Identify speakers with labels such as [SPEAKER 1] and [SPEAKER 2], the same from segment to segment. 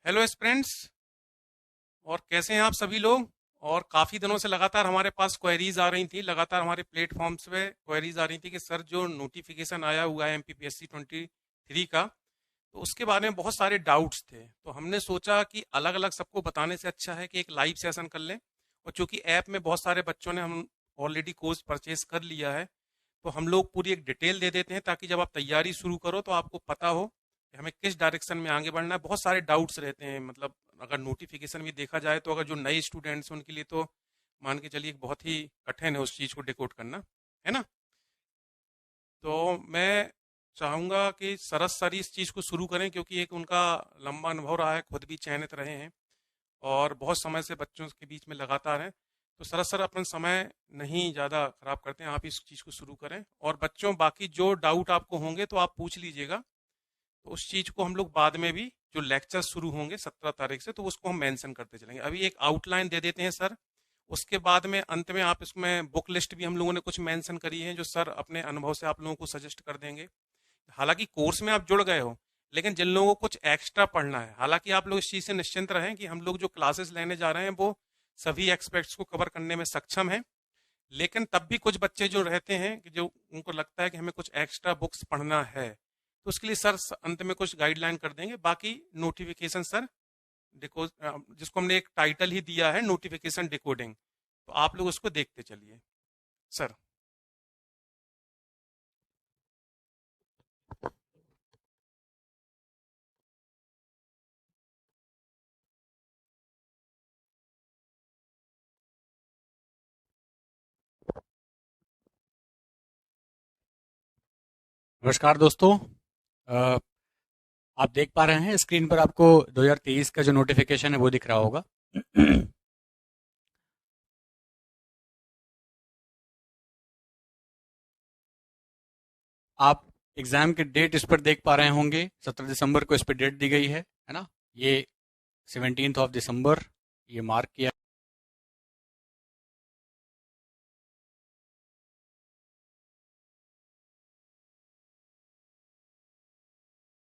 [SPEAKER 1] Hello students. और कैसे हैं आप सभी लोग। और काफ़ी दिनों से लगातार हमारे पास क्वेरीज आ रही थी, लगातार हमारे प्लेटफॉर्म्स पे क्वेरीज आ रही थी कि सर जो नोटिफिकेशन आया हुआ है एमपीपीएससी 23 का, तो उसके बारे में बहुत सारे डाउट्स थे। तो हमने सोचा कि अलग अलग सबको बताने से अच्छा है कि एक लाइव सेशन कर लें। और चूंकि ऐप में बहुत सारे बच्चों ने हम ऑलरेडी कोर्स परचेज कर लिया है, तो हम लोग पूरी एक डिटेल दे देते हैं ताकि जब आप तैयारी शुरू करो तो आपको पता हो कि हमें किस डायरेक्शन में आगे बढ़ना है। बहुत सारे डाउट्स रहते हैं, मतलब अगर नोटिफिकेशन भी देखा जाए तो अगर जो नए स्टूडेंट्स हैं उनके लिए तो मान के चलिए बहुत ही कठिन है उस चीज़ को डिकोड करना, है ना। तो मैं चाहूँगा कि सरस सर इस चीज़ को शुरू करें, क्योंकि एक उनका लंबा अनुभव रहा है, खुद भी चयनित रहे हैं और बहुत समय से बच्चों के बीच में लगातार हैं। तो सरस सर अपन समय नहीं ज़्यादा खराब करते हैं, आप इस चीज़ को शुरू करें। और बच्चों बाकी जो डाउट आपको होंगे तो आप पूछ लीजिएगा। तो उस चीज़ को हम लोग बाद में भी जो लेक्चर शुरू होंगे 17 तारीख से, तो उसको हम मेंशन करते चलेंगे। अभी एक आउटलाइन दे देते हैं सर, उसके बाद में अंत में आप इसमें बुक लिस्ट भी हम लोगों ने कुछ मेंशन करी है जो सर अपने अनुभव से आप लोगों को सजेस्ट कर देंगे। हालांकि कोर्स में आप जुड़ गए हो, लेकिन जिन लोगों को कुछ एक्स्ट्रा पढ़ना है, हालांकि आप लोग इस चीज़ से निश्चिंत रहें कि हम लोग जो क्लासेस लेने जा रहे हैं वो सभी एक्सपेक्ट्स को कवर करने में सक्षम है। लेकिन तब भी कुछ बच्चे जो रहते हैं कि जो उनको लगता है कि हमें कुछ एक्स्ट्रा बुक्स पढ़ना है, तो उसके लिए सर अंत में कुछ गाइडलाइन कर देंगे। बाकी नोटिफिकेशन सर डिको जिसको हमने एक टाइटल ही दिया है नोटिफिकेशन डिकोडिंग, तो आप लोग उसको देखते चलिए सर।
[SPEAKER 2] नमस्कार दोस्तों। अ, आप देख पा रहे हैं स्क्रीन पर आपको 2023 का जो नोटिफिकेशन है वो दिख रहा होगा। आप एग्जाम के डेट इस पर देख पा रहे होंगे। 17 दिसंबर को इस पर डेट दी गई है ना। ये 17th ऑफ दिसंबर ये मार्क किया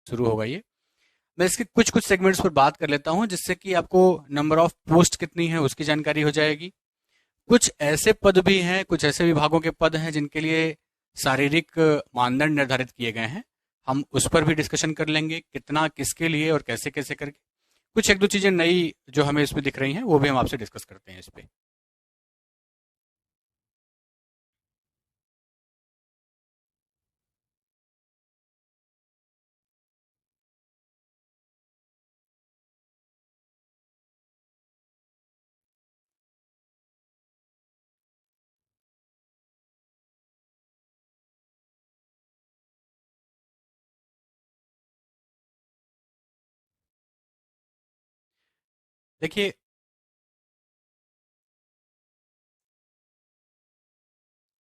[SPEAKER 2] शुरू होगा ये। मैं इसके कुछ कुछ सेगमेंट्स पर बात कर लेता हूं जिससे कि आपको नंबर ऑफ पोस्ट कितनी है उसकी जानकारी हो जाएगी। कुछ ऐसे पद भी हैं, कुछ ऐसे विभागों के पद हैं जिनके लिए शारीरिक मानदंड निर्धारित किए गए हैं। हम उस पर भी डिस्कशन कर लेंगे, कितना किसके लिए और कैसे कैसे करके। कुछ एक दो चीजें नई जो हमें इसमें दिख रही हैं वो भी हम आपसे डिस्कस करते हैं इस पे। देखिए,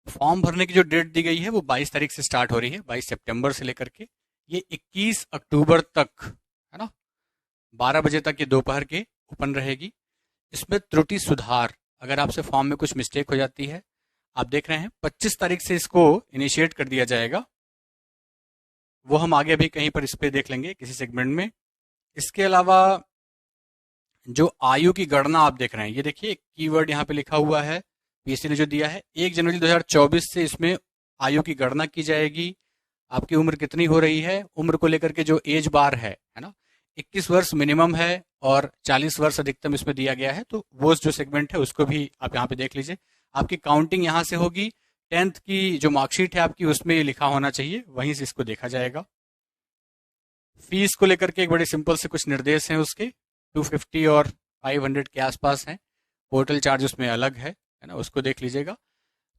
[SPEAKER 2] फॉर्म भरने की जो डेट दी गई है वो 22 तारीख से स्टार्ट हो रही है, 22 सितंबर से लेकर के ये 21 अक्टूबर तक, है ना। 12 बजे तक ये दोपहर के ओपन रहेगी। इसमें त्रुटि सुधार, अगर आपसे फॉर्म में कुछ मिस्टेक हो जाती है, आप देख रहे हैं 25 तारीख से इसको इनिशिएट कर दिया जाएगा। वो हम आगे अभी कहीं पर इस पे देख लेंगे किसी सेगमेंट में। इसके अलावा जो आयु की गणना आप देख रहे हैं, ये देखिए कीवर्ड यहाँ पे लिखा हुआ है, पीएससी ने जो दिया है 1 जनवरी 2024 से इसमें आयु की गणना की जाएगी। आपकी उम्र कितनी हो रही है, उम्र को लेकर के जो एज बार है ना, 21 वर्ष मिनिमम है और 40 वर्ष अधिकतम इसमें दिया गया है। तो वो जो सेगमेंट है उसको भी आप यहाँ पे देख लीजिए। आपकी काउंटिंग यहाँ से होगी। 10th की जो मार्कशीट है आपकी उसमें ये लिखा होना चाहिए, वहीं से इसको देखा जाएगा। फीस को लेकर के एक बड़े सिंपल से कुछ निर्देश हैं उसके, 250 और 500 के आसपास हैं। पोर्टल चार्ज उसमें अलग है ना, उसको देख लीजिएगा।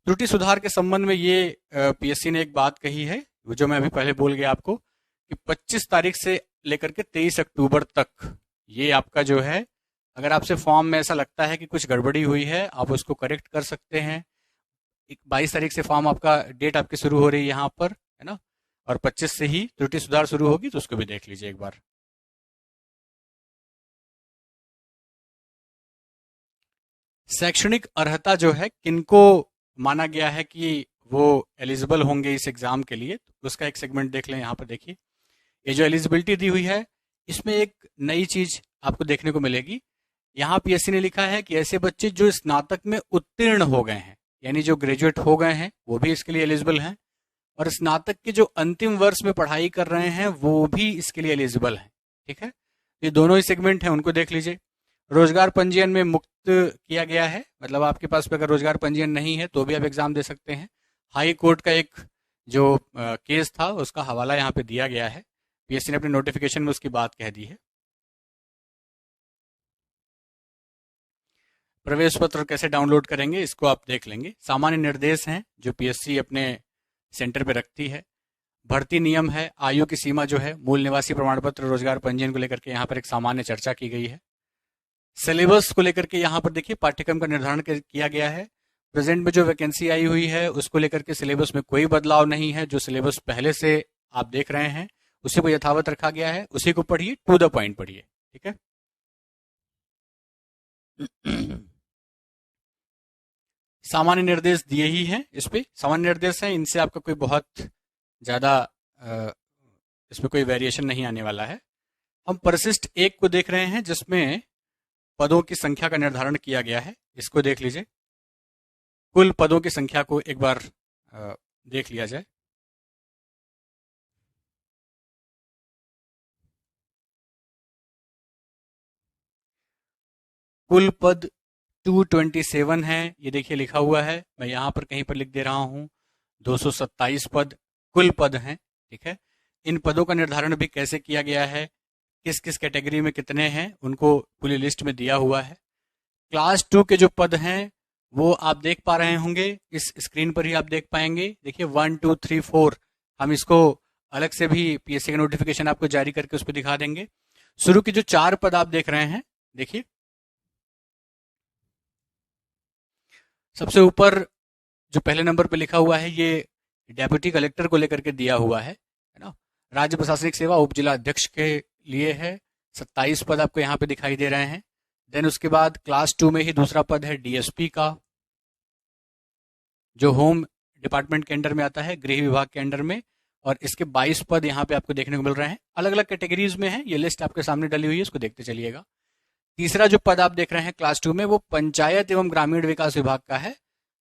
[SPEAKER 2] त्रुटि सुधार के संबंध में ये पीएससी ने एक बात कही है, वो जो मैं अभी पहले बोल गया आपको, कि 25 तारीख से लेकर के 23 अक्टूबर तक ये आपका जो है, अगर आपसे फॉर्म में ऐसा लगता है कि कुछ गड़बड़ी हुई है आप उसको करेक्ट कर सकते हैं। 22 तारीख से फॉर्म आपका डेट आपकी शुरू हो रही है यहाँ पर, है ना, और 25 से ही त्रुटि सुधार शुरू होगी, तो उसको भी देख लीजिए एक बार। शैक्षणिक अर्हता जो है किनको माना गया है कि वो एलिजिबल होंगे इस एग्जाम के लिए, तो उसका एक सेगमेंट देख लें। यहाँ पर देखिए, ये जो एलिजिबिलिटी दी हुई है इसमें एक नई चीज आपको देखने को मिलेगी। यहाँ पीएससी ने लिखा है कि ऐसे बच्चे जो स्नातक में उत्तीर्ण हो गए हैं, यानी जो ग्रेजुएट हो गए हैं, वो भी इसके लिए एलिजिबल हैं, और स्नातक के जो अंतिम वर्ष में पढ़ाई कर रहे हैं वो भी इसके लिए एलिजिबल हैं। ठीक है, ये दोनों ही सेगमेंट हैं, उनको देख लीजिए। रोजगार पंजीयन में मुक्त किया गया है, मतलब आपके पास अगर रोजगार पंजीयन नहीं है तो भी आप एग्जाम दे सकते हैं। हाई कोर्ट का एक जो केस था उसका हवाला यहाँ पे दिया गया है, पीएससी ने अपने नोटिफिकेशन में उसकी बात कह दी है। प्रवेश पत्र कैसे डाउनलोड करेंगे इसको आप देख लेंगे। सामान्य निर्देश हैं जो पीएससी अपने सेंटर पे रखती है। भर्ती नियम है, आयु की सीमा जो है, मूल निवासी प्रमाण पत्र, रोजगार पंजीयन को लेकर के यहाँ पर एक सामान्य चर्चा की गई है। सिलेबस को लेकर के यहाँ पर देखिए पाठ्यक्रम का निर्धारण किया गया है। प्रेजेंट में जो वैकेंसी आई हुई है उसको लेकर के सिलेबस में कोई बदलाव नहीं है। जो सिलेबस पहले से आप देख रहे हैं उसी को यथावत रखा गया है, उसी को पढ़िए, टू द पॉइंट पढ़िए। ठीक है। सामान्य निर्देश दिए ही हैं, इस पे सामान्य निर्देश हैं, इनसे आपका कोई बहुत ज़्यादा इसमें कोई वेरिएशन नहीं आने वाला है। हम परिशिष्ट 1 को देख रहे हैं जिसमें पदों की संख्या का निर्धारण किया गया है, इसको देख लीजिए। कुल पदों की संख्या को एक बार देख लिया जाए। कुल पद 227 है, ये देखिए लिखा हुआ है, मैं यहाँ पर कहीं पर लिख दे रहा हूँ 227 पद कुल पद हैं। ठीक है, इन पदों का निर्धारण भी कैसे किया गया है, किस किस कैटेगरी में कितने हैं, उनको पूरी लिस्ट में दिया हुआ है। क्लास 2 के जो पद हैं वो आप देख पा रहे होंगे, इस स्क्रीन पर ही आप देख पाएंगे। देखिए 1 2 3 4, हम इसको अलग से भी पीएससी का नोटिफिकेशन आपको जारी करके उस पर दिखा देंगे। शुरू के जो 4 पद आप देख रहे हैं, देखिए सबसे ऊपर जो पहले नंबर पे लिखा हुआ है ये डेप्यूटी कलेक्टर को लेकर के दिया हुआ है ना। राज्य प्रशासनिक सेवा उप जिला अध्यक्ष के लिए है, 27 पद आपको यहाँ पे दिखाई दे रहे हैं। देन उसके बाद क्लास 2 में ही दूसरा पद है डीएसपी का, जो होम डिपार्टमेंट के अंडर में आता है, गृह विभाग के अंडर में, और इसके 22 पद यहाँ पे आपको देखने को मिल रहे हैं। अलग अलग कैटेगरीज में है, ये लिस्ट आपके सामने डली हुई है, इसको देखते चलिएगा। तीसरा जो पद आप देख रहे हैं क्लास 2 में, वो पंचायत एवं ग्रामीण विकास विभाग का है।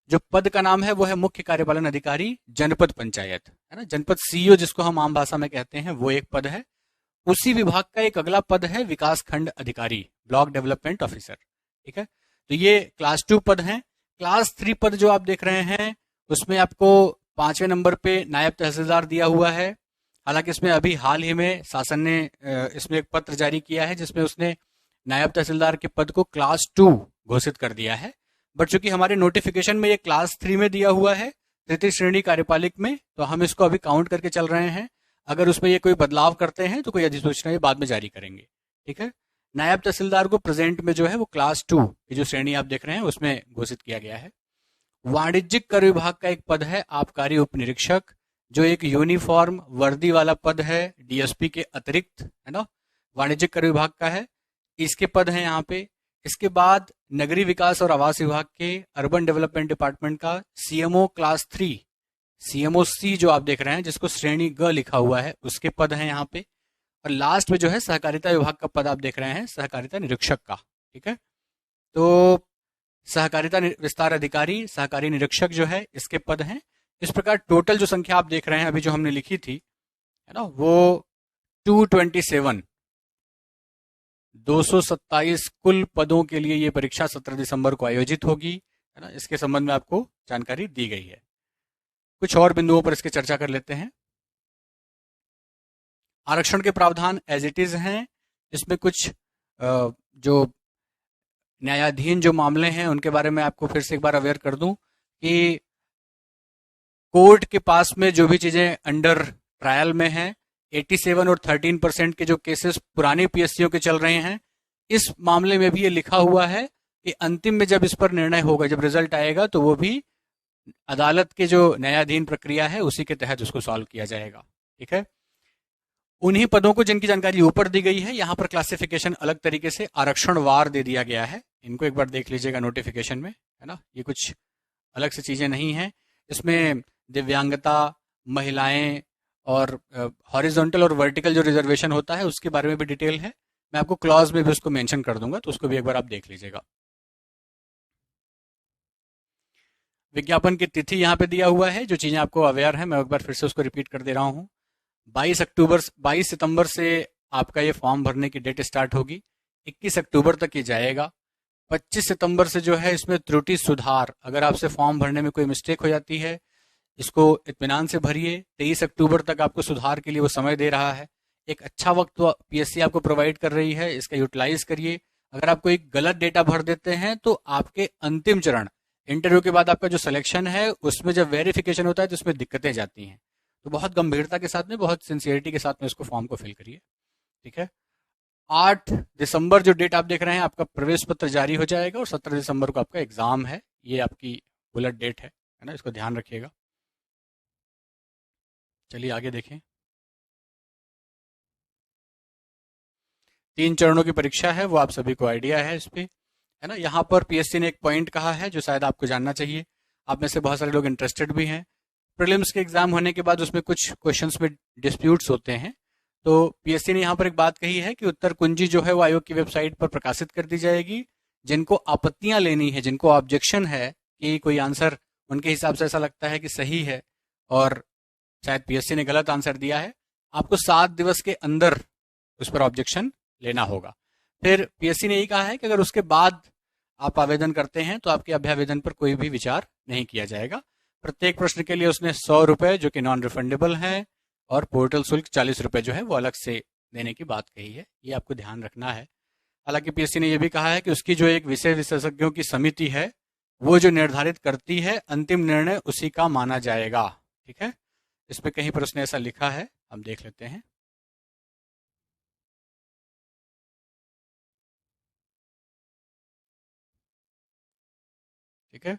[SPEAKER 2] जो पद का नाम है वो है मुख्य कार्यपालन अधिकारी जनपद पंचायत, है ना। जनपद सीईओ जिसको हम आम भाषा में कहते हैं, वो एक पद है। उसी विभाग का एक अगला पद है विकास खंड अधिकारी, ब्लॉक डेवलपमेंट ऑफिसर। ठीक है, तो ये क्लास 2 पद हैं। क्लास 3 पद जो आप देख रहे हैं उसमें आपको 5वें नंबर पे नायब तहसीलदार दिया हुआ है। हालांकि इसमें अभी हाल ही में शासन ने इसमें एक पत्र जारी किया है जिसमें उसने नायब तहसीलदार के पद को क्लास 2 घोषित कर दिया है। बट चूंकि हमारे नोटिफिकेशन में ये क्लास 3 में दिया हुआ है, तृतीय श्रेणी कार्यपालिक में, तो हम इसको अभी काउंट करके चल रहे हैं। अगर उसमें ये कोई बदलाव करते हैं तो कोई अधिसूचना ये बाद में जारी करेंगे। ठीक है, नायब तहसीलदार को प्रेजेंट में जो है वो क्लास 2 की जो श्रेणी आप देख रहे हैं उसमें घोषित किया गया है। वाणिज्यिक कर विभाग का एक पद है आबकारी उप निरीक्षक, जो एक यूनिफॉर्म वर्दी वाला पद है डीएसपी के अतिरिक्त, है ना, वाणिज्यिक कर विभाग का है, इसके पद हैं यहाँ पे। इसके बाद नगरीय विकास और आवास विभाग के अर्बन डेवलपमेंट डिपार्टमेंट का सीएमओ क्लास 3, सीएमओ सी जो आप देख रहे हैं जिसको श्रेणी ग लिखा हुआ है, उसके पद हैं यहाँ पे। और लास्ट में जो है सहकारिता विभाग का पद आप देख रहे हैं, सहकारिता निरीक्षक का। ठीक है, तो सहकारिता विस्तार अधिकारी, सहकारी निरीक्षक जो है, इसके पद हैं। इस प्रकार टोटल जो संख्या आप देख रहे हैं अभी जो हमने लिखी थी, है ना, वो 227 227 कुल पदों के लिए ये परीक्षा 17 दिसंबर को आयोजित होगी, है ना। इसके संबंध में आपको जानकारी दी गई है। कुछ और बिंदुओं पर इसकी चर्चा कर लेते हैं। आरक्षण के प्रावधान एज इट इज हैं। इसमें कुछ जो न्यायाधीन जो मामले हैं उनके बारे में आपको फिर से एक बार अवेयर कर दूं कि कोर्ट के पास में जो भी चीजें अंडर ट्रायल में हैं, 87 और 13% के जो केसेस पुरानी पीएससीओ के चल रहे हैं, इस मामले में भी ये लिखा हुआ है कि अंतिम में जब इस पर निर्णय होगा, जब रिजल्ट आएगा, तो वो भी अदालत के जो न्यायाधीन प्रक्रिया है उसी के तहत उसको सॉल्व किया जाएगा। ठीक है, उन्हीं पदों को जिनकी जानकारी ऊपर दी गई है, यहाँ पर क्लासिफिकेशन अलग तरीके से आरक्षण वार दे दिया गया है। इनको एक बार देख लीजिएगा नोटिफिकेशन में, है ना। ये कुछ अलग से चीजें नहीं हैं। इसमें दिव्यांगता, महिलाएं और हॉरिजॉन्टल और वर्टिकल जो रिजर्वेशन होता है उसके बारे में भी डिटेल है। मैं आपको क्लॉज में भी उसको मेंशन कर दूंगा, तो उसको भी एक बार आप देख लीजिएगा। विज्ञापन की तिथि यहाँ पे दिया हुआ है, जो चीज़ें आपको अवेयर है मैं एक बार फिर से उसको रिपीट कर दे रहा हूँ। 22 सितंबर से आपका ये फॉर्म भरने की डेट स्टार्ट होगी, 21 अक्टूबर तक ये जाएगा। 25 सितंबर से जो है इसमें त्रुटि सुधार, अगर आपसे फॉर्म भरने में कोई मिस्टेक हो जाती है, इसको इत्मीनान से भरिए। 23 अक्टूबर तक आपको सुधार के लिए वो समय दे रहा है। एक अच्छा वक्त तो पीएससी आपको प्रोवाइड कर रही है, इसका यूटिलाइज करिए। अगर आप कोई गलत डेटा भर देते हैं तो आपके अंतिम चरण इंटरव्यू के बाद आपका जो सिलेक्शन है उसमें जब वेरिफिकेशन होता है तो उसमें दिक्कतें जाती हैं। तो बहुत गंभीरता के साथ में, बहुत सिंसियरिटी के साथ में इसको फॉर्म को फिल करिए, ठीक है। 8 दिसंबर जो डेट आप देख रहे हैं, आपका प्रवेश पत्र जारी हो जाएगा और 17 दिसंबर को आपका एग्जाम है। ये आपकी बुलेट डेट है ना, इसको ध्यान रखिएगा। चलिए आगे देखें। 3 चरणों की परीक्षा है, वो आप सभी को आइडिया है इस पे, है ना। यहाँ पर पीएससी ने एक पॉइंट कहा है जो शायद आपको जानना चाहिए, आप में से बहुत सारे लोग इंटरेस्टेड भी हैं। प्रीलिम्स के एग्जाम होने के बाद उसमें कुछ क्वेश्चंस में डिस्प्यूट्स होते हैं, तो पीएससी ने यहाँ पर एक बात कही है कि उत्तर कुंजी जो है वो आयोग की वेबसाइट पर प्रकाशित कर दी जाएगी। जिनको आपत्तियां लेनी है, जिनको ऑब्जेक्शन है कि कोई आंसर उनके हिसाब से ऐसा लगता है कि सही है और शायद पीएससी ने गलत आंसर दिया है, आपको 7 दिवस के अंदर उस पर ऑब्जेक्शन लेना होगा। फिर पीएससी ने यही कहा है कि अगर उसके बाद आप आवेदन करते हैं तो आपके अभ्यावेदन पर कोई भी विचार नहीं किया जाएगा। प्रत्येक प्रश्न के लिए उसने 100 रुपए जो कि नॉन रिफंडेबल है और पोर्टल शुल्क 40 रुपए जो है वो अलग से देने की बात कही है, ये आपको ध्यान रखना है। हालांकि पीएससी ने यह भी कहा है कि उसकी जो एक विषय विशेषज्ञों की समिति है वो जो निर्धारित करती है, अंतिम निर्णय उसी का माना जाएगा, ठीक है। इसमें कहीं पर उसने ऐसा लिखा है, हम देख लेते हैं। ठीक है,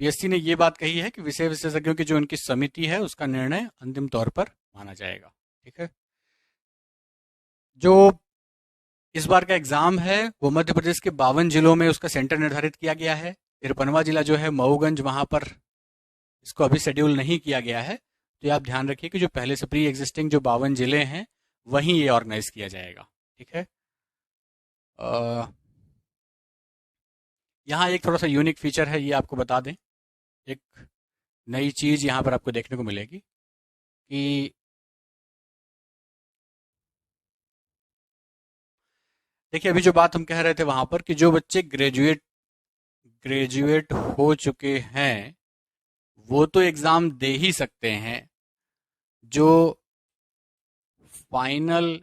[SPEAKER 2] पीएससी ने ये बात कही है कि विषय विशेषज्ञों की जो उनकी समिति है उसका निर्णय अंतिम तौर पर माना जाएगा, ठीक है। जो इस बार का एग्जाम है वो मध्य प्रदेश के 52 जिलों में उसका सेंटर निर्धारित किया गया है। 53वां जिला जो है मऊगंज, वहां पर इसको अभी शेड्यूल नहीं किया गया है, तो ये आप ध्यान रखिए कि जो पहले से प्री एग्जिस्टिंग जो 52 जिले हैं वहीं ये ऑर्गेनाइज किया जाएगा, ठीक है। यहाँ एक थोड़ा सा यूनिक फीचर है, ये आपको बता दें, एक नई चीज यहाँ पर आपको देखने को मिलेगी कि देखिए अभी जो बात हम कह रहे थे वहां पर कि जो बच्चे ग्रेजुएट हो चुके हैं वो तो एग्जाम दे ही सकते हैं, जो फाइनल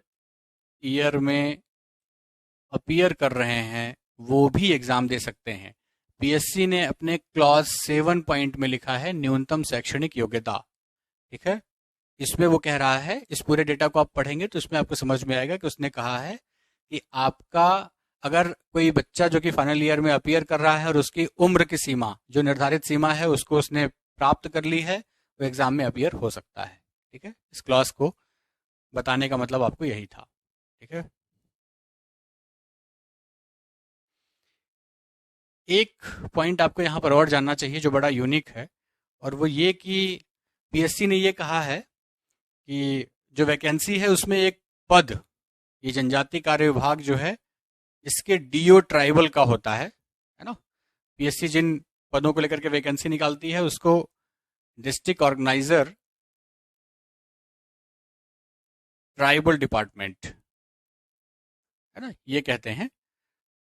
[SPEAKER 2] ईयर में अपीयर कर रहे हैं वो भी एग्जाम दे सकते हैं। पीएससी ने अपने क्लॉज 7 पॉइंट में लिखा है न्यूनतम शैक्षणिक योग्यता, ठीक है। इसमें वो कह रहा है, इस पूरे डेटा को आप पढ़ेंगे तो इसमें आपको समझ में आएगा कि उसने कहा है कि आपका अगर कोई बच्चा जो कि फाइनल ईयर में अपीयर कर रहा है और उसकी उम्र की सीमा जो निर्धारित सीमा है उसको उसने प्राप्त कर ली है, वो एग्जाम में अपीयर हो सकता है, ठीक है। इस क्लॉज को बताने का मतलब आपको यही था, ठीक है। एक पॉइंट आपको यहाँ पर और जानना चाहिए जो बड़ा यूनिक है, और वो ये कि पीएससी ने ये कहा है कि जो वैकेंसी है उसमें एक पद, ये जनजाति कार्य विभाग जो है इसके डीओ ट्राइबल का होता है ना। पीएससी जिन पदों को लेकर के वैकेंसी निकालती है उसको डिस्ट्रिक्ट ऑर्गेनाइजर ट्राइबल डिपार्टमेंट, है ना, ये कहते हैं।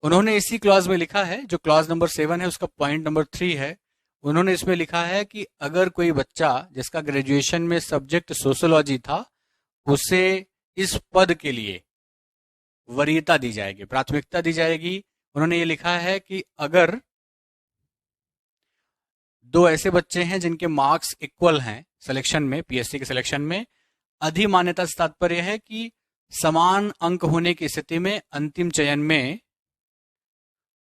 [SPEAKER 2] उन्होंने इसी क्लॉज में लिखा है, जो क्लॉज नंबर 7 है उसका पॉइंट नंबर 3 है, उन्होंने इसमें लिखा है कि अगर कोई बच्चा जिसका ग्रेजुएशन में सब्जेक्ट सोशोलॉजी था उसे इस पद के लिए वरीयता दी जाएगी, प्राथमिकता दी जाएगी। उन्होंने ये लिखा है कि अगर 2 ऐसे बच्चे हैं जिनके मार्क्स इक्वल हैं सिलेक्शन में, पीएससी के सिलेक्शन में, अधिमान्यता से तात्पर्य है कि समान अंक होने की स्थिति में अंतिम चयन में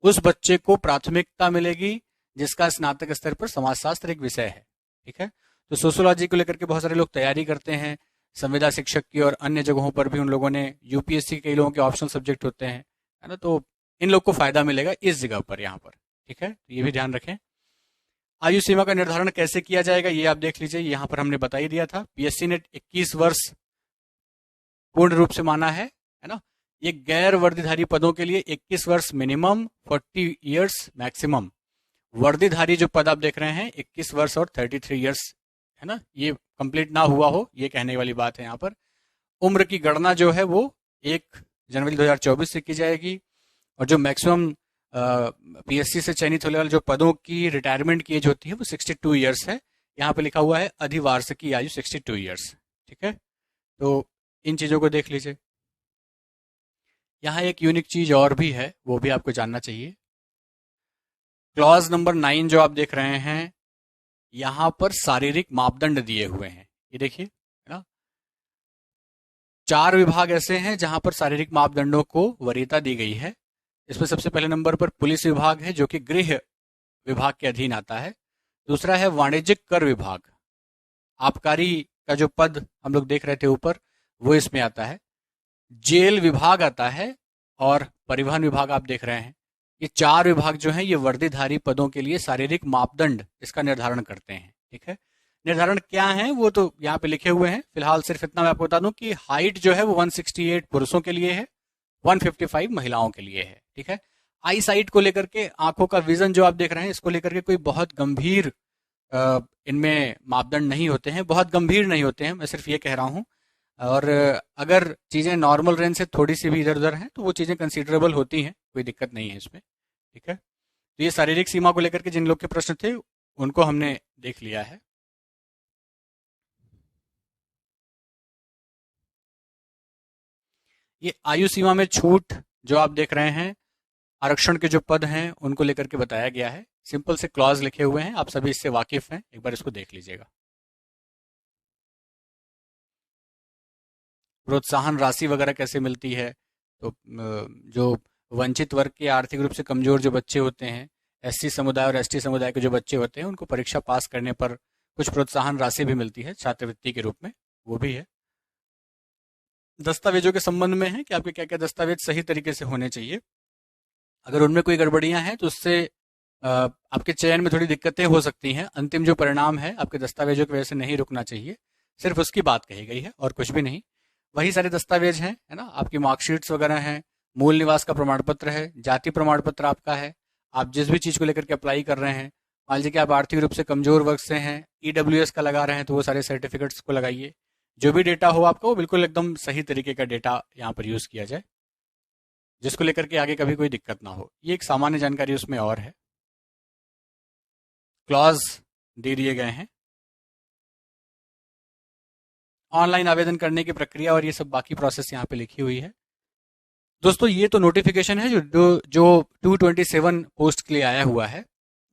[SPEAKER 2] उस बच्चे को प्राथमिकता मिलेगी जिसका स्नातक स्तर पर समाजशास्त्र एक विषय है, ठीक है। तो सोशोलॉजी को लेकर के बहुत सारे लोग तैयारी करते हैं, संविदा शिक्षक की और अन्य जगहों पर भी उन लोगों ने, यूपीएससी के कई लोगों के ऑप्शनल सब्जेक्ट होते हैं, है ना, तो इन लोग को फायदा मिलेगा इस जगह पर यहाँ पर, ठीक है। तो ये भी ध्यान रखें। आयु सीमा का निर्धारण कैसे किया जाएगा ये आप देख लीजिए, यहाँ पर हमने बता ही दिया था। पीएससी ने 21 वर्ष पूर्ण रूप से माना है ना। ये गैर वर्दीधारी पदों के लिए 21 वर्ष मिनिमम, 40 इयर्स मैक्सिमम। वर्दीधारी जो पद आप देख रहे हैं 21 वर्ष और 33 इयर्स, है ना, ये कंप्लीट ना हुआ हो, ये कहने वाली बात है यहाँ पर। उम्र की गणना जो है वो 1 जनवरी 2024 से की जाएगी, और जो मैक्सिमम पीएससी से चयनित होने वाले जो पदों की रिटायरमेंट की एज होती है वो 62 इयर्स है। यहाँ पे लिखा हुआ है अधिवार्षिकी आयु 62 इयर्स। ठीक है, तो इन चीज़ों को देख लीजिए। यहाँ एक यूनिक चीज और भी है, वो भी आपको जानना चाहिए। क्लॉज नंबर 9 जो आप देख रहे हैं, यहाँ पर शारीरिक मापदंड दिए हुए हैं, ये देखिए, है ना। 4 विभाग ऐसे हैं जहां पर शारीरिक मापदंडों को वरीयता दी गई है। इसमें सबसे पहले नंबर पर पुलिस विभाग है, जो कि गृह विभाग के अधीन आता है। दूसरा है वाणिज्यिक कर विभाग, आबकारी का जो पद हम लोग देख रहे थे ऊपर, वो इसमें आता है। जेल विभाग आता है, और परिवहन विभाग आप देख रहे हैं। ये 4 विभाग जो हैं ये वर्दीधारी पदों के लिए शारीरिक मापदंड इसका निर्धारण करते हैं। ठीक है, निर्धारण क्या है वो तो यहाँ पे लिखे हुए हैं। फिलहाल सिर्फ इतना मैं आपको बता दूं कि हाइट जो है वो 168 पुरुषों के लिए है, 155 महिलाओं के लिए है। ठीक है, आई साइट को लेकर के, आंखों का विजन जो आप देख रहे हैं, इसको लेकर के कोई बहुत गंभीर इनमें मापदंड नहीं होते हैं, बहुत गंभीर नहीं होते हैं, मैं सिर्फ ये कह रहा हूँ। और अगर चीज़ें नॉर्मल रेंज से थोड़ी सी भी इधर उधर हैं तो वो चीज़ें कंसीडरेबल होती हैं, कोई दिक्कत नहीं है इसमें। ठीक है, तो ये शारीरिक सीमा को लेकर के जिन लोग के प्रश्न थे उनको हमने देख लिया है। ये आयु सीमा में छूट जो आप देख रहे हैं, आरक्षण के जो पद हैं उनको लेकर के बताया गया है। सिंपल से क्लॉज लिखे हुए हैं, आप सभी इससे वाकिफ हैं, एक बार इसको देख लीजिएगा। प्रोत्साहन राशि वगैरह कैसे मिलती है, तो जो वंचित वर्ग के, आर्थिक रूप से कमजोर जो बच्चे होते हैं, एससी समुदाय और एसटी समुदाय के जो बच्चे होते हैं, उनको परीक्षा पास करने पर कुछ प्रोत्साहन राशि भी मिलती है छात्रवृत्ति के रूप में, वो भी है। दस्तावेजों के संबंध में है कि आपके क्या क्या दस्तावेज सही तरीके से होने चाहिए। अगर उनमें कोई गड़बड़ियां हैं तो उससे आपके चयन में थोड़ी दिक्कतें हो सकती हैं। अंतिम जो परिणाम है आपके दस्तावेजों की वजह से नहीं रुकना चाहिए, सिर्फ उसकी बात कही गई है और कुछ भी नहीं। वही सारे दस्तावेज हैं, है ना, आपकी मार्कशीट्स वगैरह हैं, मूल निवास का प्रमाण पत्र है, जाति प्रमाण पत्र आपका है, आप जिस भी चीज़ को लेकर के अप्लाई कर रहे हैं, मान लीजिए कि आप आर्थिक रूप से कमजोर वर्ग से हैं, ईडब्ल्यूएस का लगा रहे हैं, तो वो सारे सर्टिफिकेट्स को लगाइए। जो भी डेटा हो आपका वो बिल्कुल एकदम सही तरीके का डेटा यहाँ पर यूज़ किया जाए, जिसको लेकर के आगे कभी कोई दिक्कत ना हो। ये एक सामान्य जानकारी उसमें और है। क्लॉज दे दिए गए हैं, ऑनलाइन आवेदन करने की प्रक्रिया और ये सब बाकी प्रोसेस यहाँ पे लिखी हुई है। दोस्तों ये तो नोटिफिकेशन है जो 227 पोस्ट के लिए आया हुआ है।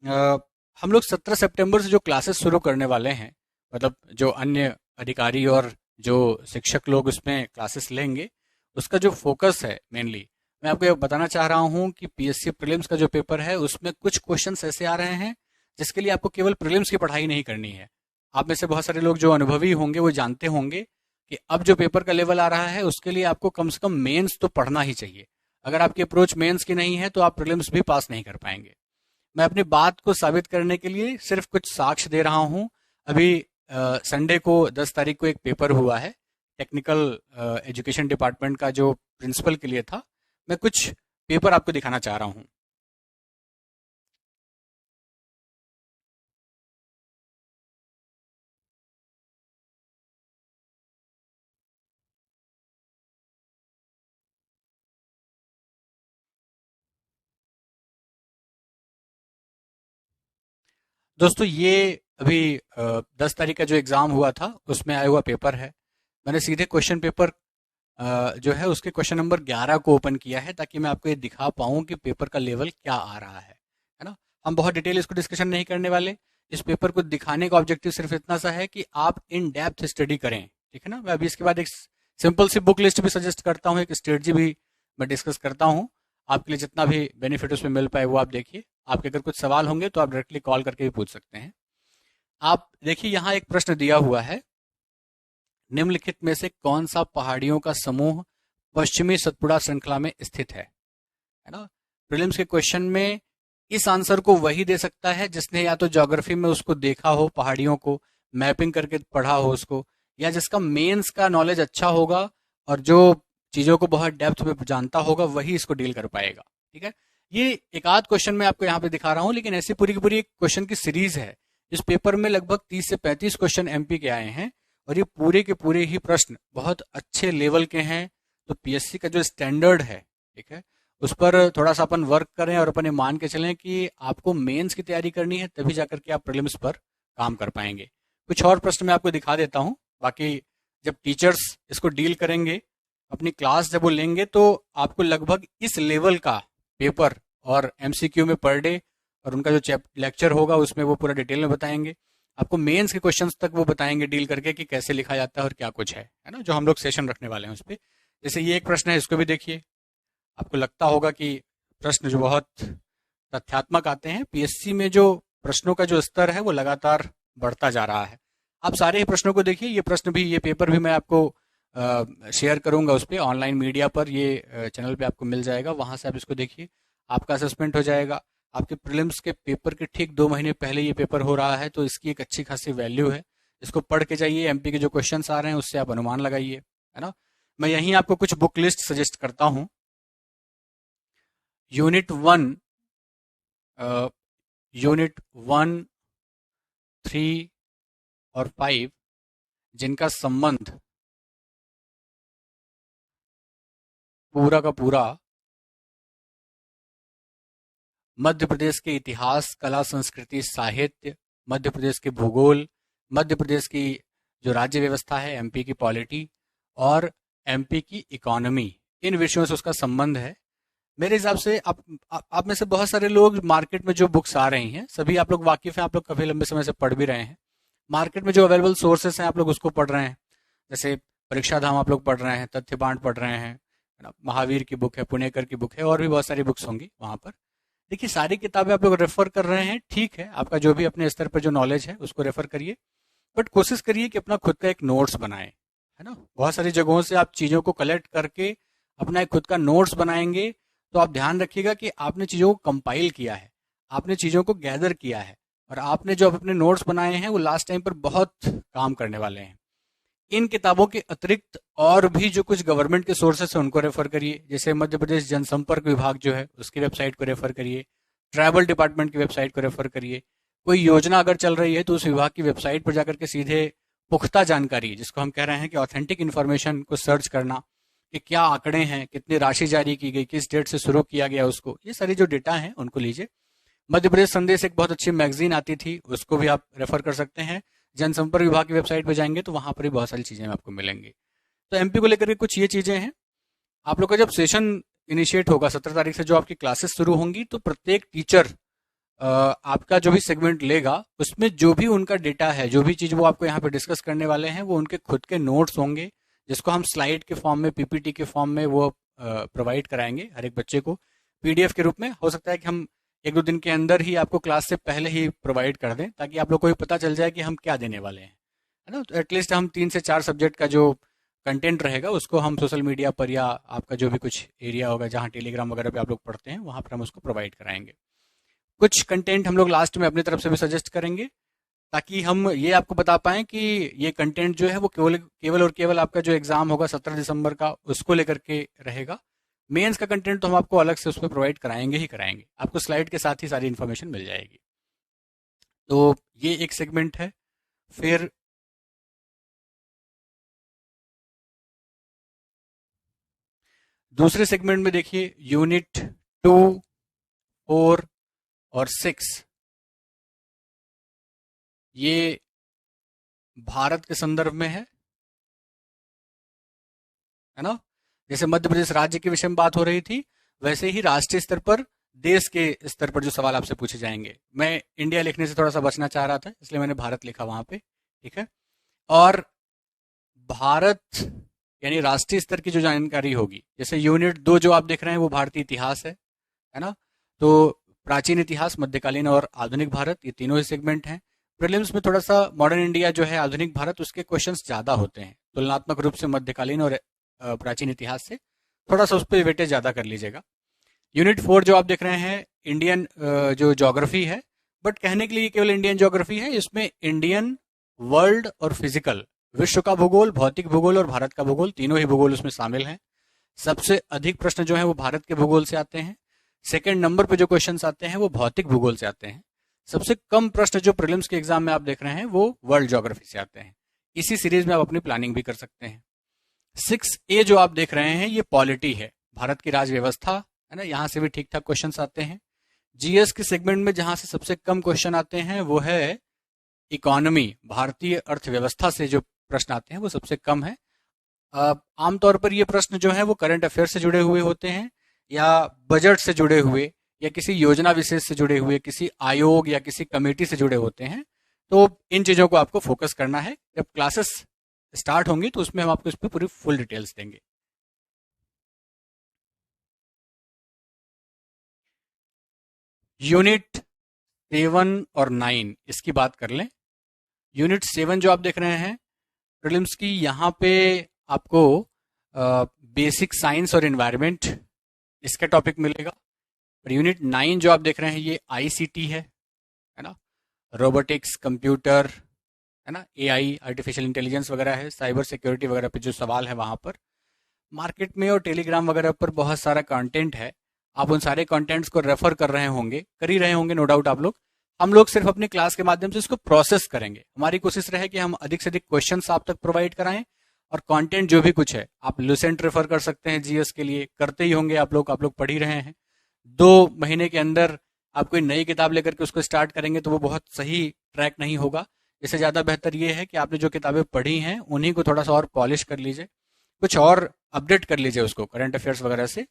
[SPEAKER 2] हम लोग 17 सितंबर से जो क्लासेस शुरू करने वाले हैं, मतलब जो अन्य अधिकारी और जो शिक्षक लोग उसमें क्लासेस लेंगे, उसका जो फोकस है मेनली, मैं आपको ये बताना चाह रहा हूँ कि पीएससी प्रीलिम्स का जो पेपर है उसमें कुछ क्वेश्चंस ऐसे आ रहे हैं जिसके लिए आपको केवल प्रीलिम्स की पढ़ाई नहीं करनी है। आप में से बहुत सारे लोग जो अनुभवी होंगे वो जानते होंगे कि अब जो पेपर का लेवल आ रहा है उसके लिए आपको कम से कम मेंस तो पढ़ना ही चाहिए। अगर आपकी अप्रोच मेंस की नहीं है तो आप प्रीलिम्स भी पास नहीं कर पाएंगे। मैं अपनी बात को साबित करने के लिए सिर्फ कुछ साक्ष्य दे रहा हूँ। अभी संडे को 10 तारीख को एक पेपर हुआ है टेक्निकल एजुकेशन डिपार्टमेंट का, जो प्रिंसिपल के लिए था। मैं कुछ पेपर आपको दिखाना चाह रहा हूँ। दोस्तों ये अभी 10 तारीख का जो एग्ज़ाम हुआ था उसमें आया हुआ पेपर है। मैंने सीधे क्वेश्चन पेपर जो है उसके क्वेश्चन नंबर 11 को ओपन किया है ताकि मैं आपको ये दिखा पाऊँ कि पेपर का लेवल क्या आ रहा है ना। हम बहुत डिटेल इसको डिस्कशन नहीं करने वाले। इस पेपर को दिखाने का ऑब्जेक्टिव सिर्फ इतना सा है कि आप इन डेप्थ स्टडी करें, ठीक है ना। मैं अभी इसके बाद एक सिंपल सी बुक लिस्ट भी सजेस्ट करता हूँ, एक स्ट्रेटजी भी मैं डिस्कस करता हूँ। आपके लिए जितना भी बेनिफिट उसमें मिल पाए वो आप देखिए। आपके अगर कुछ सवाल होंगे तो आप डायरेक्टली कॉल करके भी पूछ सकते हैं। आप देखिए यहाँ एक प्रश्न दिया हुआ है, निम्नलिखित में से कौन सा पहाड़ियों का समूह पश्चिमी सतपुड़ा श्रृंखला में स्थित है ना। प्रीलिम्स के क्वेश्चन में इस आंसर को वही दे सकता है जिसने या तो ज्योग्राफी में उसको देखा हो, पहाड़ियों को मैपिंग करके पढ़ा हो उसको, या जिसका मेंस का नॉलेज अच्छा होगा और जो चीज़ों को बहुत डेप्थ में जानता होगा वही इसको डील कर पाएगा। ठीक है, ये एक आध क्वेश्चन मैं आपको यहाँ पे दिखा रहा हूँ, लेकिन ऐसी पूरी की पूरी एक क्वेश्चन की सीरीज है। इस पेपर में लगभग 30 से 35 क्वेश्चन एमपी के आए हैं और ये पूरे के पूरे ही प्रश्न बहुत अच्छे लेवल के हैं। तो पीएससी का जो स्टैंडर्ड है, ठीक है, उस पर थोड़ा सा अपन वर्क करें और अपन ये मान के चलें कि आपको मेंस की तैयारी करनी है, तभी जाकर के आप प्रीलिम्स पर काम कर पाएंगे। कुछ और प्रश्न मैं आपको दिखा देता हूँ। बाकी जब टीचर्स इसको डील करेंगे, अपनी क्लास जब वो लेंगे, तो आपको लगभग इस लेवल का पेपर और एमसीक्यू में पर डे और उनका जो लेक्चर होगा उसमें वो पूरा डिटेल में बताएंगे। आपको मेंस के क्वेश्चंस तक वो बताएंगे डील करके कि कैसे लिखा जाता है और क्या कुछ है ना, जो हम लोग सेशन रखने वाले हैं उस पर। जैसे ये एक प्रश्न है, इसको भी देखिए। आपको लगता होगा कि प्रश्न जो बहुत तथ्यात्मक आते हैं, पीएससी में जो प्रश्नों का जो स्तर है वो लगातार बढ़ता जा रहा है। आप सारे ही प्रश्नों को देखिए। ये प्रश्न भी, ये पेपर भी मैं आपको शेयर करूंगा उस पर, ऑनलाइन मीडिया पर, ये चैनल पे आपको मिल जाएगा, वहां से आप इसको देखिए। आपका असेसमेंट हो जाएगा। आपके प्रीलिम्स के पेपर के ठीक 2 महीने पहले ये पेपर हो रहा है, तो इसकी एक अच्छी खासी वैल्यू है। इसको पढ़ के जाइए, एमपी के जो क्वेश्चंस आ रहे हैं उससे आप अनुमान लगाइए, है ना। मैं यहीं आपको कुछ बुक लिस्ट सजेस्ट करता हूँ। यूनिट 1, यूनिट 1, 3 और 5 जिनका संबंध पूरा का पूरा मध्य प्रदेश के इतिहास, कला, संस्कृति, साहित्य, मध्य प्रदेश के भूगोल, मध्य प्रदेश की जो राज्य व्यवस्था है, एमपी की पॉलिटी और एमपी की इकोनॉमी, इन विषयों से उसका संबंध है। मेरे हिसाब से आप में से बहुत सारे लोग, मार्केट में जो बुक्स आ रही हैं सभी आप लोग वाकिफ हैं, आप लोग काफी लंबे समय से पढ़ भी रहे हैं। मार्केट में जो अवेलेबल सोर्सेस हैं आप लोग उसको पढ़ रहे हैं। जैसे परीक्षा धाम आप लोग पढ़ रहे हैं, तथ्य बांट पढ़ रहे हैं, है ना, महावीर की बुक है, पुणेकर की बुक है, और भी बहुत सारी बुक्स होंगी वहां पर। देखिए, सारी किताबें आप लोग रेफर कर रहे हैं, ठीक है, आपका जो भी अपने स्तर पर जो नॉलेज है उसको रेफर करिए, बट कोशिश करिए कि अपना खुद का एक नोट्स बनाएं, है ना। बहुत सारी जगहों से आप चीज़ों को कलेक्ट करके अपना एक खुद का नोट्स बनाएंगे, तो आप ध्यान रखिएगा कि आपने चीज़ों को कंपाइल किया है, आपने चीज़ों को गैदर किया है, और आपने जो अपने नोट्स बनाए हैं वो लास्ट टाइम पर बहुत काम करने वाले हैं। इन किताबों के अतिरिक्त और भी जो कुछ गवर्नमेंट के सोर्सेस हैं उनको रेफर करिए। जैसे मध्य प्रदेश जनसंपर्क विभाग जो है उसकी वेबसाइट को रेफर करिए, ट्रैवल डिपार्टमेंट की वेबसाइट को रेफर करिए। कोई योजना अगर चल रही है तो उस विभाग की वेबसाइट पर जाकर के सीधे पुख्ता जानकारी, जिसको हम कह रहे हैं कि ऑथेंटिक इन्फॉर्मेशन, को सर्च करना कि क्या आंकड़े हैं, कितनी राशि जारी की गई, किस डेट से शुरू किया गया उसको, ये सारी जो डेटा है उनको लीजिए। मध्य प्रदेश संदेश एक बहुत अच्छी मैगजीन आती थी, उसको भी आप रेफर कर सकते हैं। जनसंपर्क विभाग की वेबसाइट पर जाएंगे तो वहां पर भी बहुत सारी चीजें आपको मिलेंगी। तो एमपी को लेकर के कुछ ये चीजें हैं। आप लोग का जब सेशन इनिशिएट होगा 17 तारीख से, जो आपकी क्लासेस शुरू होंगी, तो प्रत्येक टीचर आपका जो भी सेगमेंट लेगा उसमें जो भी उनका डेटा है, जो भी चीज वो आपको यहाँ पे डिस्कस करने वाले हैं, वो उनके खुद के नोट्स होंगे, जिसको हम स्लाइड के फॉर्म में, पीपीटी के फॉर्म में वो प्रोवाइड कराएंगे हर एक बच्चे को पीडीएफ के रूप में। हो सकता है कि हम 1-2 दिन के अंदर ही आपको क्लास से पहले ही प्रोवाइड कर दें, ताकि आप लोग को भी पता चल जाए कि हम क्या देने वाले हैं, है ना। तो एटलीस्ट हम 3 से 4 सब्जेक्ट का जो कंटेंट रहेगा उसको हम सोशल मीडिया पर, या आपका जो भी कुछ एरिया होगा जहाँ टेलीग्राम वगैरह पे आप लोग पढ़ते हैं, वहाँ पर हम उसको प्रोवाइड कराएंगे। कुछ कंटेंट हम लोग लास्ट में अपनी तरफ से भी सजेस्ट करेंगे, ताकि हम ये आपको बता पाएं कि ये कंटेंट जो है वो केवल और केवल आपका जो एग्जाम होगा 17 दिसंबर का उसको लेकर के रहेगा। मेंस का कंटेंट तो हम आपको अलग से उसमें प्रोवाइड कराएंगे ही कराएंगे, आपको स्लाइड के साथ ही सारी इन्फॉर्मेशन मिल जाएगी। तो ये एक सेगमेंट है। फिर दूसरे सेगमेंट में देखिए, यूनिट 2, 4 और 6, ये भारत के संदर्भ में है ना। जैसे मध्य प्रदेश राज्य के विषय में बात हो रही थी, वैसे ही राष्ट्रीय स्तर पर, देश के स्तर पर जो सवाल आपसे पूछे जाएंगे। मैं इंडिया लिखने से थोड़ा सा बचना चाह रहा था, इसलिए मैंने भारत लिखा वहां पे, ठीक है। और भारत यानी राष्ट्रीय स्तर की जो जानकारी होगी, जैसे यूनिट 2 जो आप देख रहे हैं वो भारतीय इतिहास है ना। तो प्राचीन इतिहास, मध्यकालीन और आधुनिक भारत, ये तीनों ही सेगमेंट हैं। प्रीलिम्स में थोड़ा सा मॉडर्न इंडिया जो है, आधुनिक भारत, उसके क्वेश्चंस ज्यादा होते हैं तुलनात्मक रूप से मध्यकालीन और प्राचीन इतिहास से, थोड़ा सा उस पर वेटेज ज्यादा कर लीजिएगा। यूनिट 4 जो आप देख रहे हैं, इंडियन जो ज्योग्राफी है, बट कहने के लिए केवल इंडियन ज्योग्राफी है, इसमें इंडियन, वर्ल्ड और फिजिकल, विश्व का भूगोल, भौतिक भूगोल और भारत का भूगोल, तीनों ही भूगोल उसमें शामिल हैं। सबसे अधिक प्रश्न जो है वो भारत के भूगोल से आते हैं। सेकंड नंबर पे जो क्वेश्चंस आते हैं वो भौतिक भूगोल से आते हैं। सबसे कम प्रश्न जो प्रीलिम्स के एग्जाम में आप देख रहे हैं वो वर्ल्ड ज्योग्राफी से आते हैं। इसी सीरीज में आप अपनी प्लानिंग भी कर सकते हैं। 6A जो आप देख रहे हैं ये पॉलिटी है, भारत की राज व्यवस्था है ना, यहाँ से भी ठीक ठाक क्वेश्चन आते हैं। जीएस के सेगमेंट में जहां से सबसे कम क्वेश्चन आते हैं वो है इकोनॉमी, भारतीय अर्थव्यवस्था से जो प्रश्न आते हैं वो सबसे कम है। आमतौर पर ये प्रश्न जो है वो करंट अफेयर से जुड़े हुए होते हैं या बजट से जुड़े हुए या किसी योजना विशेष से जुड़े हुए, किसी आयोग या किसी कमेटी से जुड़े होते हैं। तो इन चीजों को आपको फोकस करना है। जब क्लासेस स्टार्ट होंगी तो उसमें हम आपको इस पर पूरी फुल डिटेल्स देंगे। यूनिट 7 और 9 इसकी बात कर लें। यूनिट 7 जो आप देख रहे हैं प्रीलिम्स की, यहाँ पे आपको बेसिक साइंस और एनवायरनमेंट इसका टॉपिक मिलेगा। और यूनिट 9 जो आप देख रहे हैं ये आईसीटी है ना, रोबोटिक्स, कंप्यूटर है ना, एआई, आर्टिफिशियल इंटेलिजेंस वगैरह है, साइबर सिक्योरिटी वगैरह पे जो सवाल है वहाँ पर। मार्केट में और टेलीग्राम वगैरह पर बहुत सारा कंटेंट है, आप उन सारे कंटेंट्स को रेफर कर रहे होंगे, कर ही रहे होंगे नो डाउट आप लोग। हम लोग सिर्फ अपनी क्लास के माध्यम से इसको प्रोसेस करेंगे। हमारी कोशिश रहे कि हम अधिक से अधिक क्वेश्चंस आप तक प्रोवाइड कराएं और कंटेंट जो भी कुछ है आप लुसेंट रेफर कर सकते हैं, जीएस के लिए करते ही होंगे आप लोग पढ़ ही रहे हैं। 2 महीने के अंदर आप कोई नई किताब लेकर के उसको स्टार्ट करेंगे तो वो बहुत सही ट्रैक नहीं होगा। इससे ज़्यादा बेहतर ये है कि आपने जो किताबें पढ़ी हैं उन्हीं को थोड़ा सा और पॉलिश कर लीजिए, कुछ और अपडेट कर लीजिए उसको करंट अफेयर्स वगैरह से।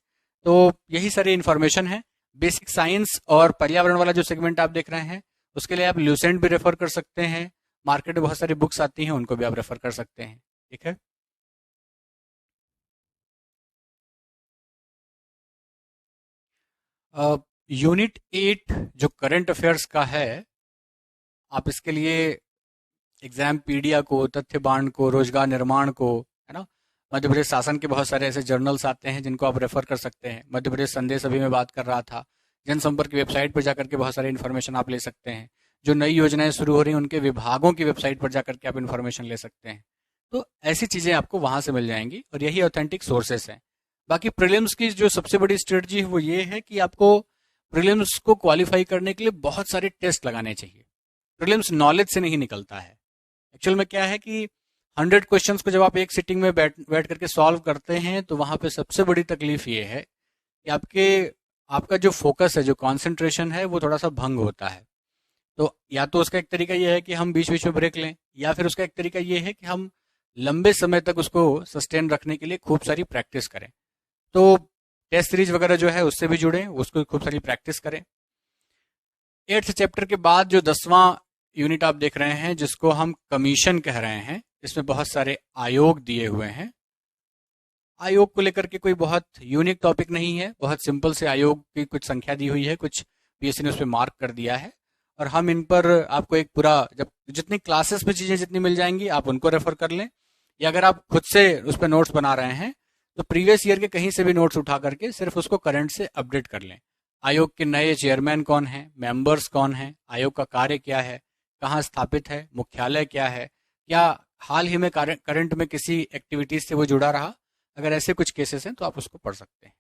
[SPEAKER 2] तो यही सारी इन्फॉर्मेशन है। बेसिक साइंस और पर्यावरण वाला जो सेगमेंट आप देख रहे हैं उसके लिए आप लुसेंट भी रेफर कर सकते हैं। मार्केट में बहुत सारी बुक्स आती हैं, उनको भी आप रेफर कर सकते हैं। ठीक है। यूनिट 8 जो करंट अफेयर्स का है, आप इसके लिए एग्जाम पीडिया को, तथ्य बाण को, रोजगार निर्माण को, है ना, मध्य प्रदेश शासन के बहुत सारे ऐसे जर्नल्स आते हैं जिनको आप रेफर कर सकते हैं। मध्य प्रदेश संदेश अभी मैं बात कर रहा था, जनसंपर्क की वेबसाइट पर जाकर के बहुत सारी इन्फॉर्मेशन आप ले सकते हैं। जो नई योजनाएं शुरू हो रही हैं उनके विभागों की वेबसाइट पर जाकर के आप इन्फॉर्मेशन ले सकते हैं। तो ऐसी चीजें आपको वहां से मिल जाएंगी और यही ऑथेंटिक सोर्सेस हैं। बाकी प्रीलिम्स की जो सबसे बड़ी स्ट्रेटजी है वो ये है कि आपको प्रीलिम्स को क्वालिफाई करने के लिए बहुत सारे टेस्ट लगाने चाहिए। प्रीलिम्स नॉलेज से नहीं निकलता है। एक्चुअल में क्या है कि 100 क्वेश्चंस को जब आप एक सिटिंग में बैठ करके सॉल्व करते हैं तो वहां पे सबसे बड़ी तकलीफ ये है कि आपका जो फोकस है, जो कंसंट्रेशन है, वो थोड़ा सा भंग होता है। तो या तो उसका एक तरीका ये है कि हम बीच बीच में ब्रेक लें, या फिर उसका एक तरीका ये है कि हम लंबे समय तक उसको सस्टेन रखने के लिए खूब सारी प्रैक्टिस करें। तो टेस्ट सीरीज वगैरह जो है उससे भी जुड़े, उसको खूब सारी प्रैक्टिस करें। 8th चैप्टर के बाद जो 10वां यूनिट आप देख रहे हैं जिसको हम कमीशन कह रहे हैं, इसमें बहुत सारे आयोग दिए हुए हैं। आयोग को लेकर के कोई बहुत यूनिक टॉपिक नहीं है, बहुत सिंपल से आयोग की कुछ संख्या दी हुई है, कुछ पीएससी ने उस पर मार्क कर दिया है और हम इन पर आपको एक पूरा, जब जितनी क्लासेस में चीजें जितनी मिल जाएंगी आप उनको रेफर कर लें, या अगर आप खुद से उस पर नोट्स बना रहे हैं तो प्रीवियस ईयर के कहीं से भी नोट्स उठा करके सिर्फ उसको करंट से अपडेट कर लें। आयोग के नए चेयरमैन कौन है, मेंबर्स कौन है, आयोग का कार्य क्या है, कहाँ स्थापित है, मुख्यालय क्या है, क्या हाल ही में करंट में किसी एक्टिविटीज से वो जुड़ा रहा, अगर ऐसे कुछ केसेस हैं तो आप उसको पढ़ सकते हैं।